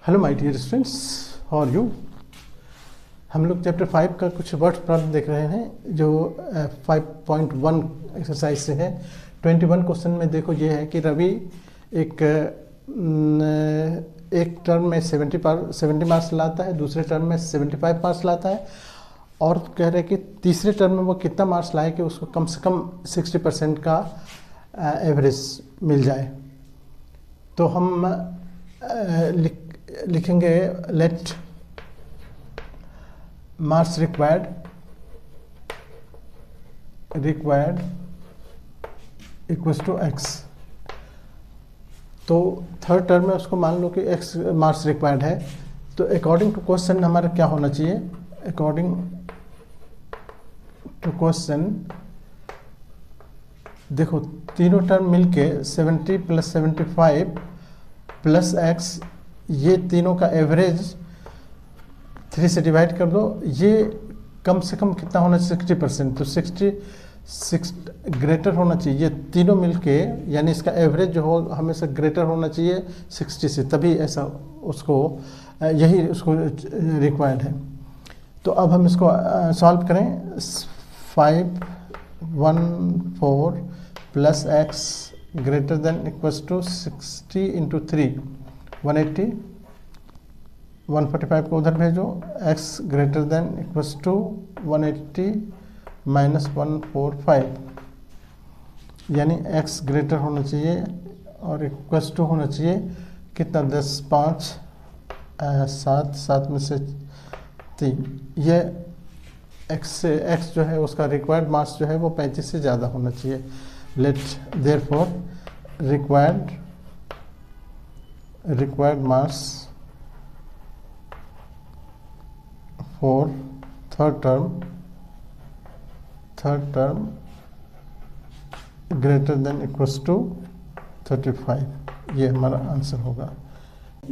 Hello my dear students, how are you. हम लोग chapter 5 का कुछ वर्ड प्रॉब्लम देख रहे हैं जो 5.1 एक्सरसाइज से है। 21 क्वेश्चन में देखो ये है कि रवि एक टर्म में 70 मार्क्स लाता है, दूसरे टर्म में 75 मार्क्स लाता है और कह रहे हैं कि तीसरे टर्म में वो कितना मार्क्स लाए कि उसको कम से कम 60% का एवरेज मिल जाए। तो हम लिखेंगे let marks required equals to x. तो थर्ड टर्म में उसको मान लो कि एक्स मार्क्स रिक्वायर्ड है, तो अकॉर्डिंग टू क्वेश्चन हमारा क्या होना चाहिए। अकॉर्डिंग टू क्वेश्चन देखो तीनों टर्म मिलके 70 + 75 + x, ये तीनों का एवरेज 3 से डिवाइड कर दो। ये कम से कम कितना होना चाहिए 60%, तो 66 ग्रेटर होना चाहिए। ये तीनों मिलके यानी इसका एवरेज जो हो हमेशा ग्रेटर होना चाहिए 60 से, तभी ऐसा उसको यही उसको रिक्वायर्ड है। तो अब हम इसको सॉल्व करें। 514 + x greater than equals to 60 × 3 180, 145 को उधर भेजो। x greater than equals to 180 - 145, यानी x ग्रेटर होना चाहिए और इक्वल्स टू होना चाहिए कितना 10 5 7 7 में से 3। ये x जो है उसका रिक्वायर्ड मार्क्स जो है वो 35 से ज़्यादा होना चाहिए। Let therefore required marks for third term greater than equals to 35। ये हमारा आंसर होगा।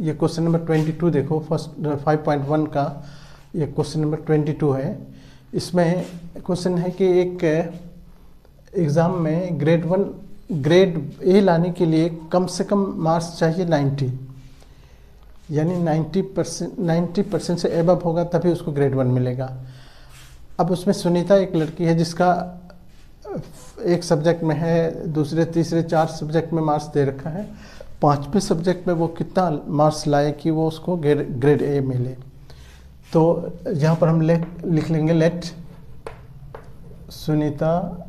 ये क्वेश्चन नंबर 22 देखो, फर्स्ट 5.1 का ये क्वेश्चन नंबर 22 है। इसमें क्वेश्चन है कि एक एग्ज़ाम में ग्रेड ए लाने के लिए कम से कम मार्क्स चाहिए 90, यानी 90% से एबव होगा तभी उसको ग्रेड 1 मिलेगा। अब उसमें सुनीता एक लड़की है जिसका एक सब्जेक्ट में है, दूसरे तीसरे 4 सब्जेक्ट में मार्क्स दे रखा है, 5वें सब्जेक्ट में वो कितना मार्क्स लाए कि वो उसको ग्रेड ए मिले। तो यहाँ पर हम लिख लेंगे let Sunita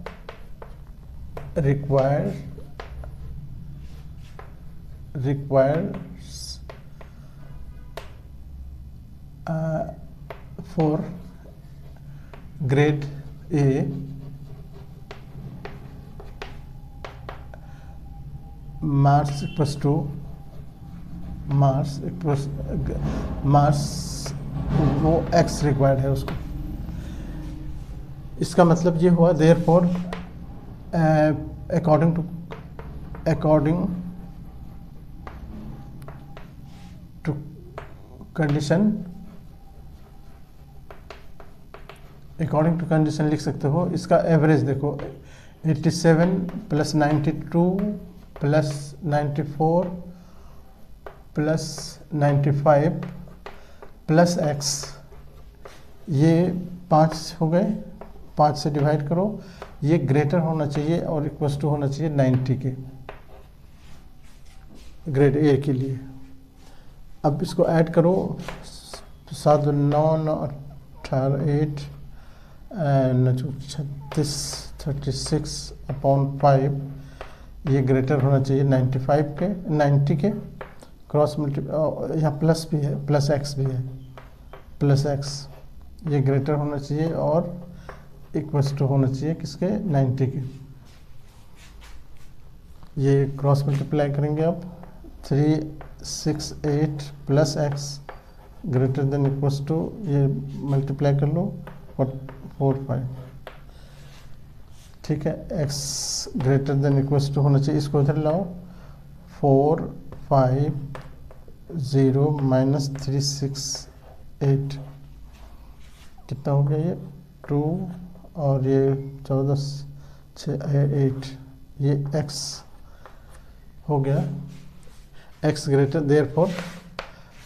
requires for grade A marks वो x रिक्वायर्ड है उसको। इसका मतलब ये हुआ देयरफॉर according to कंडीशन लिख सकते हो। इसका एवरेज देखो 87 + 92 + 94 + 95 + x, ये 5 हो गए, 5 से डिवाइड करो। ये ग्रेटर होना चाहिए और इक्वल्स टू होना चाहिए 90 के, ग्रेड ए के लिए। अब इसको ऐड करो 7 9 9 18 8 36 36/5, ये ग्रेटर होना चाहिए 90 के। क्रॉस यहाँ प्लस भी है, प्लस एक्स भी है, प्लस एक्स, ये ग्रेटर होना चाहिए और इक्वल्स टू होना चाहिए किसके 90 के। ये क्रॉस मल्टीप्लाई करेंगे अब 368 + x greater than equals to, ये मल्टीप्लाई कर लो 45, ठीक है। x greater than equals to होना चाहिए, इसको इधर लाओ 450 - 368, कितना हो गया ये 2 और ये 14 6 8, ये x हो गया। x greater therefore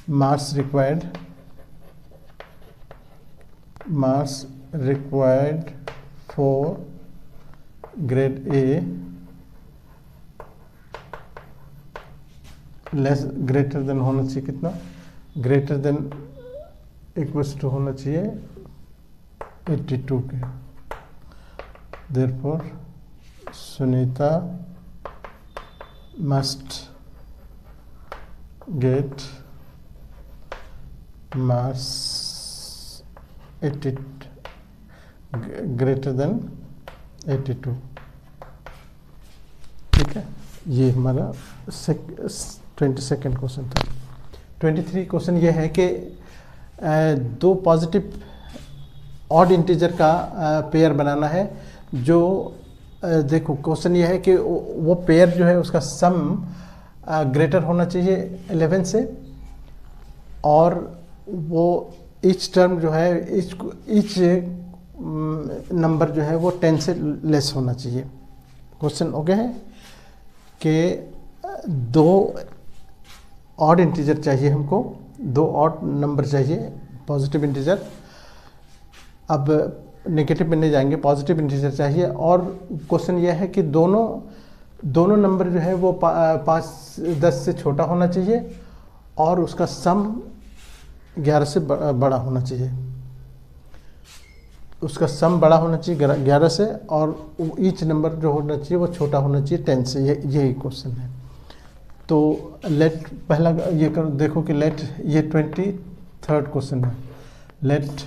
marks required for grade A less greater than होना चाहिए कितना, ग्रेटर देन इक्वल्स टू होना चाहिए 82 के। Therefore Sunita must get marks 80 greater than 82। ठीक है, ये हमारा 22nd क्वेश्चन था। 23 क्वेश्चन ये है कि दो पॉजिटिव ऑड इंटीजर का पेयर बनाना है। जो देखो क्वेश्चन ये है कि वो पेयर जो है उसका सम ग्रेटर होना चाहिए 11 से, और वो ईच टर्म जो है ईच नंबर जो है वो 10 से लेस होना चाहिए। क्वेश्चन ओके है कि दो ऑड इंटीजर चाहिए हमको, दो ऑड नंबर चाहिए पॉजिटिव इंटीजर। अब नेगेटिव में नहीं जाएंगे, पॉजिटिव इंटीजर चाहिए। और क्वेश्चन यह है कि दोनों नंबर जो है वो 5-10 से छोटा होना चाहिए और उसका सम 11 से बड़ा होना चाहिए। उसका सम बड़ा होना चाहिए 11 से, और ईच नंबर जो होना चाहिए वो छोटा होना चाहिए 10 से। यही क्वेश्चन है। तो लेट पहला ये कर देखो कि लेट, ये 23rd क्वेश्चन है। लेट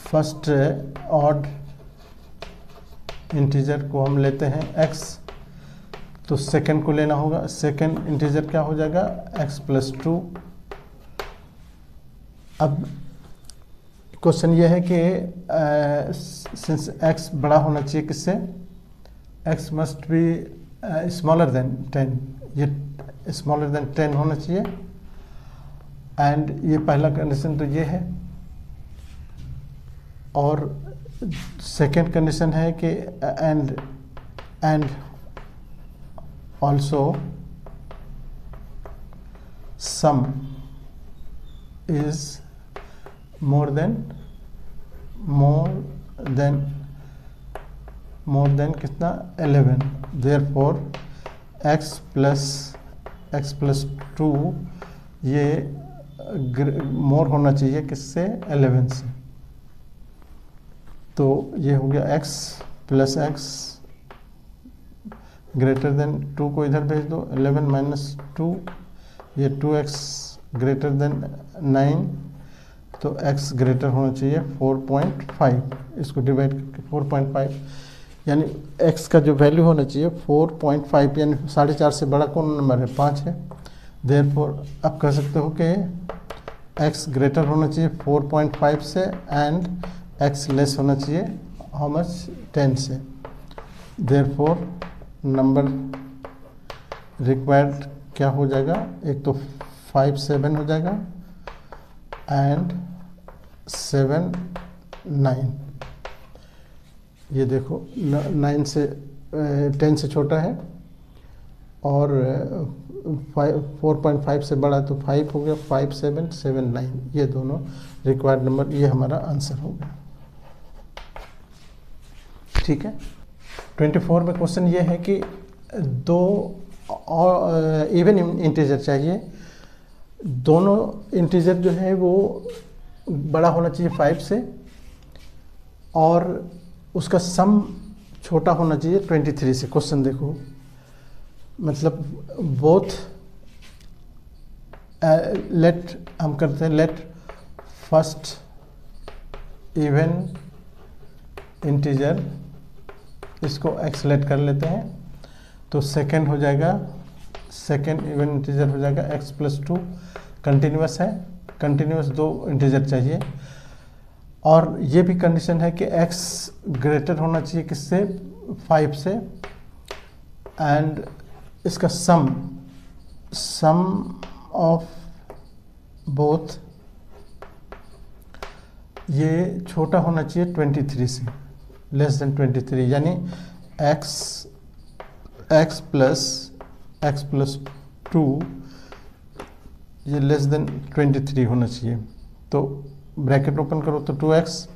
फर्स्ट ऑड इंटीजर को हम लेते हैं x, तो सेकंड को लेना होगा। सेकंड इंटीजर क्या हो जाएगा, x+2। अब क्वेश्चन ये है कि सिंस x बड़ा होना चाहिए किससे, x must be smaller than 10, ये स्मॉलर देन 10 होना चाहिए। एंड ये पहला कंडीशन तो ये है, और सेकेंड कंडीशन है कि and also some is more than कितना 11। देयरफॉर x+2 ये मोर होना चाहिए किससे, 11 से। तो ये हो गया x+x ग्रेटर देन 2 को इधर भेज दो, 11 - 2, ये 2x ग्रेटर देन 9, तो x ग्रेटर होना चाहिए 4.5। इसको डिवाइड करके 4.5, यानी x का जो वैल्यू होना चाहिए 4.5, यानी 4.5 से बड़ा कौन नंबर है, 5 है। देयरफॉर आप कह सकते हो कि x ग्रेटर होना चाहिए 4.5 से, एंड x लेस होना चाहिए हाउ मच, 10 से। देयरफॉर नंबर रिक्वायर्ड क्या हो जाएगा, एक तो 5 7 हो जाएगा, एंड 7 9। ये देखो 9 से 10 से छोटा है, और 4.5 से बड़ा, तो 5 हो गया, 5 7 7 9, ये दोनों रिक्वायर्ड नंबर, ये हमारा आंसर हो गया। ठीक है। 24 में क्वेश्चन ये है कि दो इवन इंटीजर चाहिए। दोनों इंटीजर जो है वो बड़ा होना चाहिए 5 से, और उसका सम छोटा होना चाहिए 23 से। क्वेश्चन देखो, मतलब बोथ लेट हम करते हैं, लेट फर्स्ट इवन इंटीजर, इसको x लेट कर लेते हैं, तो सेकंड हो जाएगा, सेकंड इवन इंटीजर हो जाएगा x+2। कंटिन्यूअस है, कंटिन्यूअस दो इंटीजर चाहिए, और ये भी कंडीशन है कि x ग्रेटर होना चाहिए किससे, 5 से, एंड इसका सम ऑफ बोथ ये छोटा होना चाहिए 23 से, लेस देन 23, यानी x+2 ये लेस देन 23 होना चाहिए। तो ब्रैकेट ओपन करो तो 2x,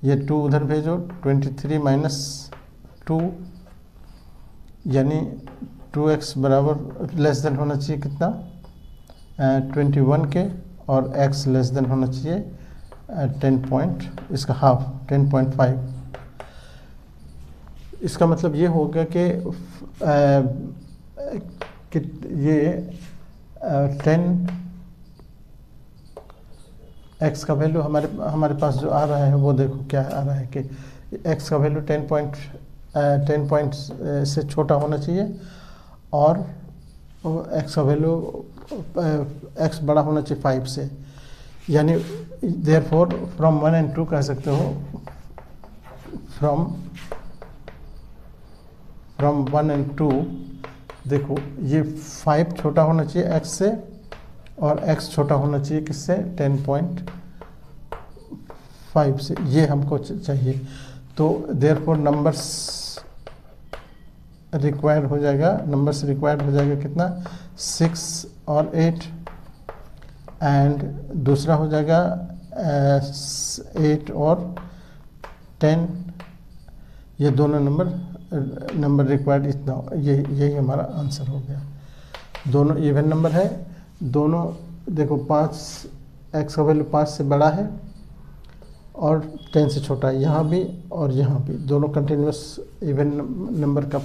ये 2 उधर भेजो, 23 माइनस 2 यानी 2x बराबर लेस देन होना चाहिए कितना, 21 के, और x लेस देन होना चाहिए इसका हाफ 10.5। इसका मतलब ये हो गया कि ये 10x का वैल्यू हमारे पास जो आ रहा है वो देखो क्या आ रहा है कि x का वैल्यू 10 पॉइंट से छोटा होना चाहिए, और x का वैल्यू x बड़ा होना चाहिए 5 से, यानी देयरफॉर फ्रॉम 1 and 2 कह सकते हो, फ्रॉम 1 and 2 देखो ये 5 छोटा होना चाहिए x से, और x छोटा होना चाहिए किससे, 10.5 से, ये हमको चाहिए। तो देयरफॉर नंबर्स रिक्वायर्ड हो जाएगा कितना, 6 और 8, एंड दूसरा हो जाएगा 8 और 10, ये दोनों नंबर रिक्वायर्ड इतना, यही हमारा आंसर हो गया। दोनों इवन नंबर है, दोनों देखो 5 x का वैल्यू 5 से बड़ा है और 10 से छोटा है, यहाँ भी और यहाँ भी दोनों कंटिन्यूस इवन नंबर का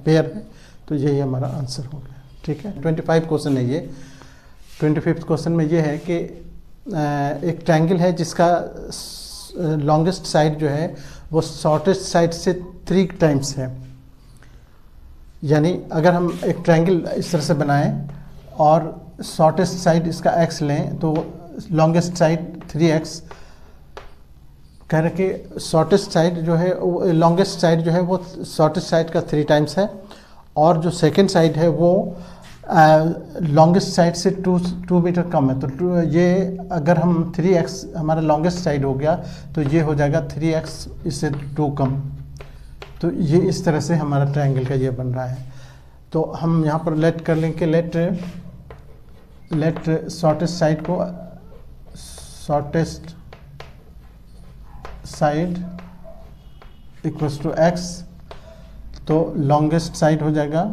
पेयर है, तो यही हमारा आंसर हो गया। ठीक है, 25 क्वेश्चन है ये। 25th क्वेश्चन में ये है कि एक ट्रायंगल है जिसका लॉन्गेस्ट साइड जो है वो शॉर्टेस्ट साइड से 3 टाइम्स है। यानी अगर हम एक ट्रायंगल इस तरह से बनाएं और शॉर्टेस्ट साइड इसका x लें तो लॉन्गेस्ट साइड 3x, कह रहे कि शॉर्टेस्ट साइड जो है लॉन्गेस्ट साइड जो है वो शॉर्टेस्ट साइड का 3 टाइम्स है, और जो सेकेंड साइड है वो लॉन्गेस्ट साइड से 2 मीटर कम है। तो ये अगर हम 3x हमारा लॉन्गेस्ट साइड हो गया तो ये हो जाएगा 3x इससे 2 कम। तो ये इस तरह से हमारा ट्रायंगल का ये बन रहा है। तो हम यहाँ पर लेट कर लेंगे, लेट शॉर्टेस्ट साइड को shortest side equals to x, तो लॉन्गेस्ट साइड हो जाएगा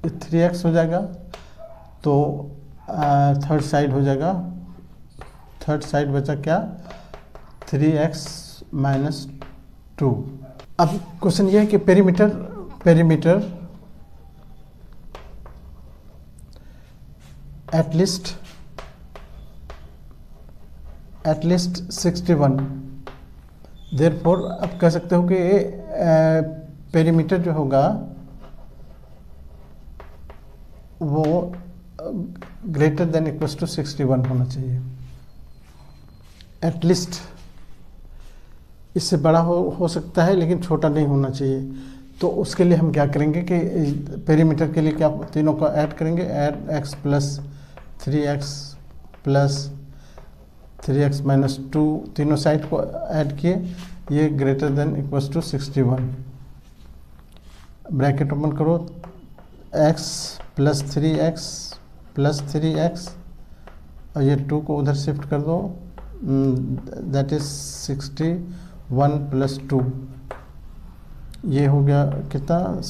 3x हो जाएगा, तो थर्ड साइड हो जाएगा, थर्ड साइड बचा क्या, 3x माइनस 2। अब क्वेश्चन ये है कि पेरीमीटर एट लीस्ट 61। देयरफॉर अब कह सकते हो कि पेरीमीटर जो होगा वो ग्रेटर देन इक्वल्स टू 61 होना चाहिए। एटलीस्ट इससे बड़ा हो सकता है लेकिन छोटा नहीं होना चाहिए। तो उसके लिए हम क्या करेंगे कि पेरीमीटर के लिए क्या तीनों को ऐड करेंगे, add x plus 3x plus 3x minus 2, तीनों साइड को ऐड किए, ये greater than equals to 61। Bracket open करो, x plus 3x plus 3x, और ये 2 को उधर शिफ्ट कर दो, दैट इज 61 प्लस 2, ये हो गया कितना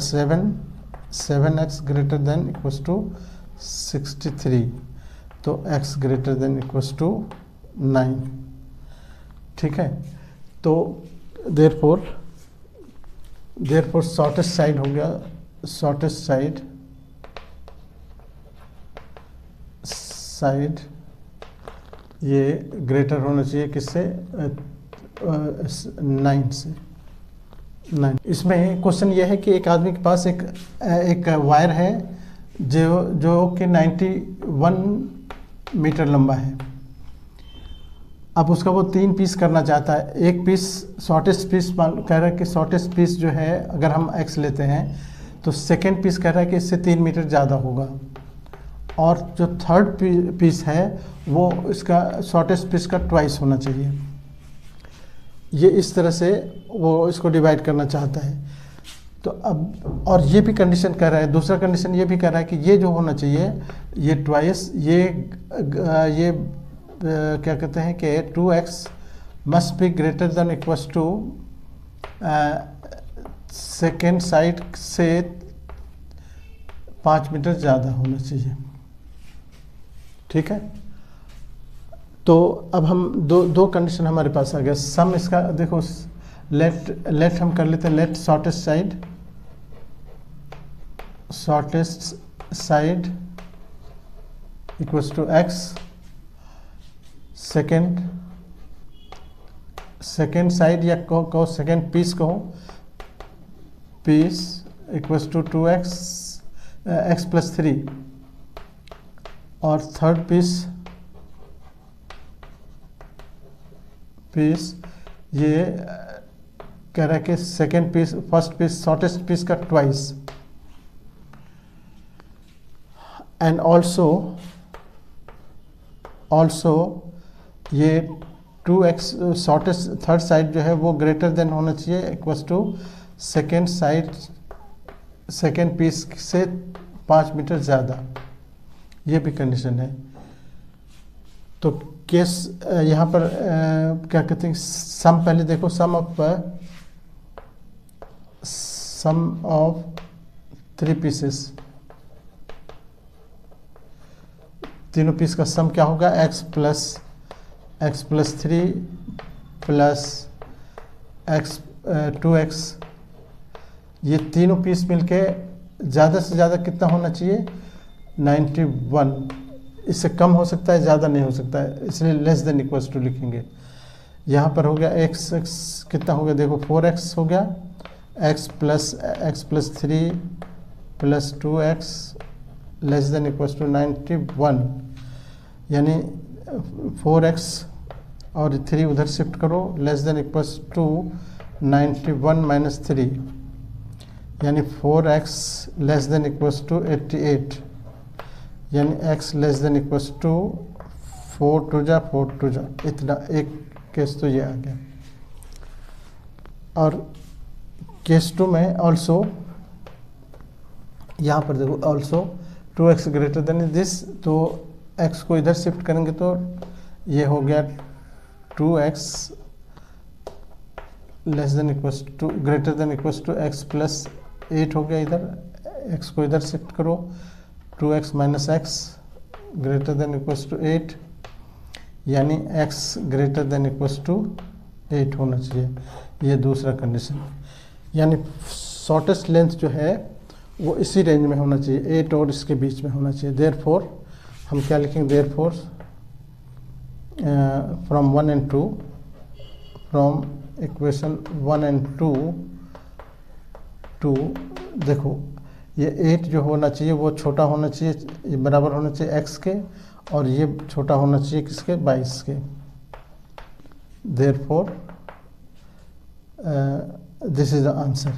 7x greater than equals to 63, तो x greater than equals to 9। ठीक है, तो देयरफॉर शॉर्टेस्ट साइड हो गया, शॉर्टेस्ट साइड ये ग्रेटर होना चाहिए किससे, 9 से। 9। इसमें क्वेश्चन ये है कि एक आदमी के पास एक वायर है जो कि 91 मीटर लंबा है। अब उसका वो 3 पीस करना चाहता है। एक पीस शॉर्टेस्ट पीस कह रहा है कि शॉर्टेस्ट पीस जो है अगर हम x लेते हैं तो सेकेंड पीस कह रहा है कि इससे 3 मीटर ज़्यादा होगा, और जो थर्ड पीस है वो इसका शॉर्टेस्ट पीस का ट्वाइस होना चाहिए। ये इस तरह से वो इसको डिवाइड करना चाहता है। तो अब और ये भी कंडीशन कह रहा है, दूसरा कंडीशन ये भी कह रहा है कि ये जो होना चाहिए ये ट्वाइस ये क्या कहते हैं कि 2x must be greater than equals to second side से 5 मीटर ज़्यादा होना चाहिए। ठीक है, तो अब हम दो कंडीशन हमारे पास आ गया। सम इसका देखो, लेट हम कर लेते हैं, let shortest side equals to x, second side या कहो सेकेंड पीस कहो, piece equals to 2x x plus 3, और थर्ड पीस ये कह रहा है कि second piece first piece shortest piece का ट्वाइस, एंड ऑल्सो ये 2x शॉर्टेस्ट थर्ड साइड जो है वो ग्रेटर देन होना चाहिए इक्वल्स टू सेकेंड पीस से 5 मीटर ज़्यादा, ये भी कंडीशन है। तो केस यहाँ पर क्या कहते हैं, सम पहले देखो, सम ऑफ 3 पीसेस, तीनों पीस का सम क्या होगा, x प्लस 3 प्लस 2x, ये तीनों पीस मिलके ज़्यादा से ज़्यादा कितना होना चाहिए, 91। इससे कम हो सकता है, ज़्यादा नहीं हो सकता है, इसलिए लेस देन इक्वल्स टू लिखेंगे। यहाँ पर हो गया x कितना हो गया, देखो 4x हो गया, x plus 3 plus 2x less than equals to 91, यानी 4x और 3 उधर शिफ्ट करो, less than equals to 91 minus 3, यानी 4x less than equals to 88, यानी x less than equals to 4 टू जा, इतना एक केस तो ये आ गया। और केस 2 में ऑल्सो, यहाँ पर देखो also 2x greater than this, तो x को इधर शिफ्ट करेंगे तो ये हो गया 2x less than equals to greater than equals to x plus 8 हो गया, इधर x को इधर शिफ्ट करो, 2x minus x greater than equals to 8, यानी x greater than equals to 8 होना चाहिए, ये दूसरा कंडीशन। यानी शॉर्टेस्ट लेंथ जो है वो इसी रेंज में होना चाहिए, 8 और इसके बीच में होना चाहिए। देयरफॉर हम क्या लिखेंगे, therefore from 1 and 2, from equation 1 and 2 देखो ये 8 जो होना चाहिए वो छोटा होना चाहिए, ये बराबर होना चाहिए x के, और ये छोटा होना चाहिए किसके, 22 के। Therefore this is the answer.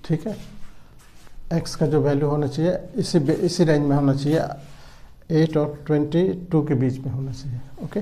ठीक है, x का जो वैल्यू होना चाहिए इसी रेंज में होना चाहिए, 8 और 22 के बीच में होना चाहिए। ओके।